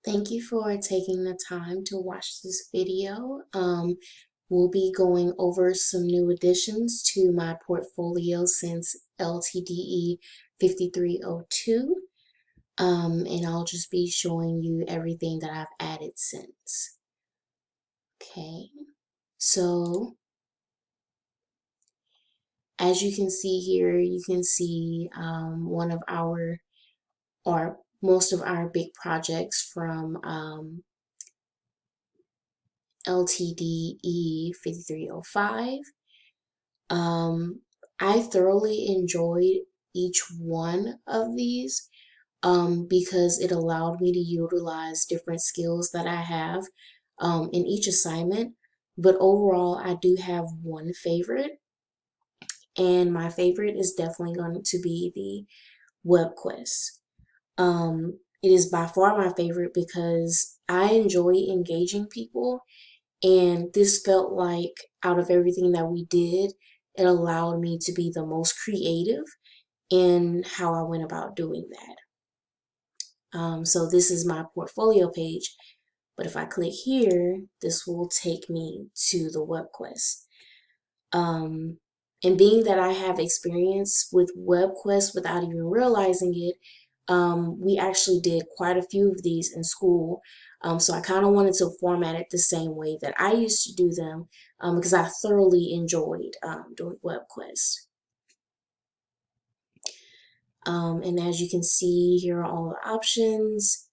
Thank you for taking the time to watch this video. We'll be going over some new additions to my portfolio since LTDE 5302. And I'll just be showing you everything that I've added since. Okay, so as you can see here, you can see one of our, or most of our big projects from LTDE 5305. I thoroughly enjoyed each one of these because it allowed me to utilize different skills that I have in each assignment. But overall, I do have one favorite, and my favorite is definitely going to be the web quest. It is by far my favorite because I enjoy engaging people, and this felt like out of everything that we did, it allowed me to be the most creative in how I went about doing that. So this is my portfolio page, but if I click here, this will take me to the web quest. And being that I have experience with web quests without even realizing it, we actually did quite a few of these in school. So I kind of wanted to format it the same way that I used to do them because I thoroughly enjoyed doing web quests. And as you can see, here are all the options.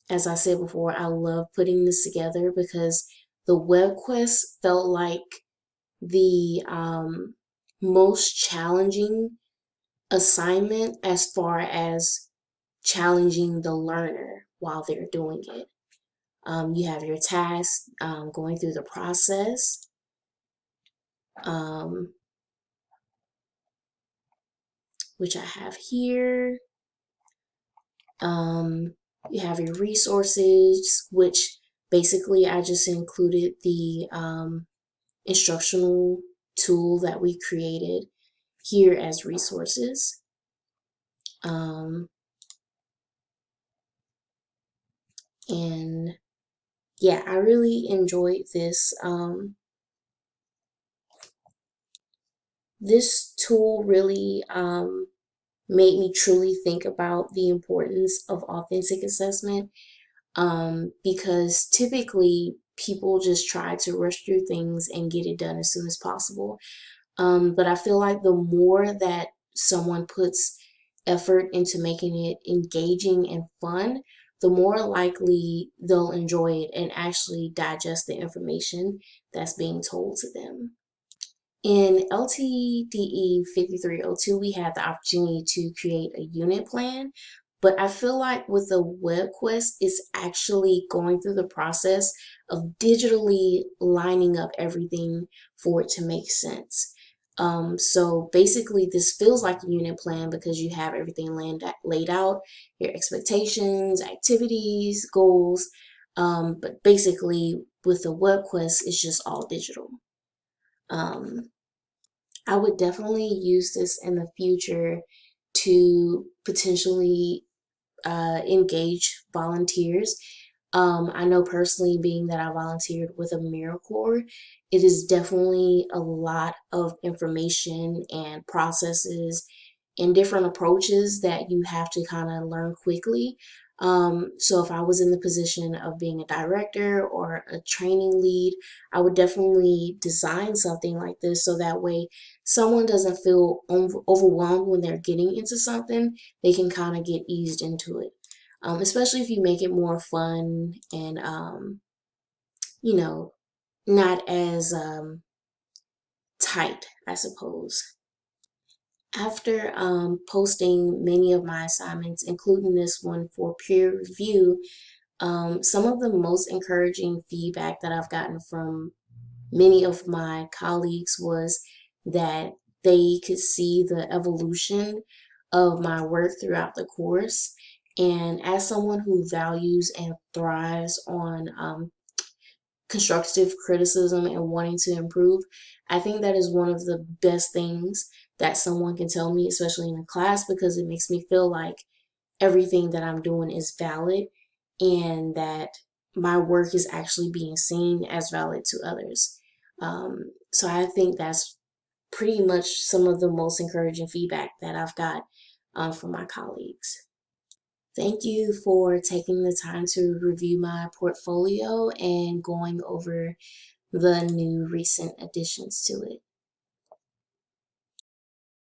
As I said before, I love putting this together because the web quest felt like the most challenging assignment as far as challenging the learner while they're doing it. You have your task, going through the process, which I have here. You have your resources, which basically I just included the instructional tool that we created here as resources. And yeah, I really enjoyed this. This tool really made me truly think about the importance of authentic assessment because typically people just try to rush through things and get it done as soon as possible. But I feel like the more that someone puts effort into making it engaging and fun, the more likely they'll enjoy it and actually digest the information that's being told to them. In LTDE 5302, we had the opportunity to create a unit plan, but I feel like with the web quest, it's actually going through the process of digitally lining up everything for it to make sense. So basically, this feels like a unit plan because you have everything laid out, your expectations, activities, goals. But basically, with the web quest, it's just all digital. Um, I would definitely use this in the future to potentially engage volunteers. I know personally, being that I volunteered with AmeriCorps, it is definitely a lot of information and processes and different approaches that you have to kind of learn quickly. So if I was in the position of being a director or a training lead, I would definitely design something like this so that way someone doesn't feel overwhelmed when they're getting into something. They can kind of get eased into it. Especially if you make it more fun and, you know, not as tight, I suppose. After posting many of my assignments, including this one for peer review, some of the most encouraging feedback that I've gotten from many of my colleagues was that they could see the evolution of my work throughout the course. And as someone who values and thrives on constructive criticism and wanting to improve, I think that is one of the best things that someone can tell me, especially in a class, because it makes me feel like everything that I'm doing is valid and that my work is actually being seen as valid to others. So I think that's pretty much some of the most encouraging feedback that I've got from my colleagues. Thank you for taking the time to review my portfolio and going over the new recent additions to it.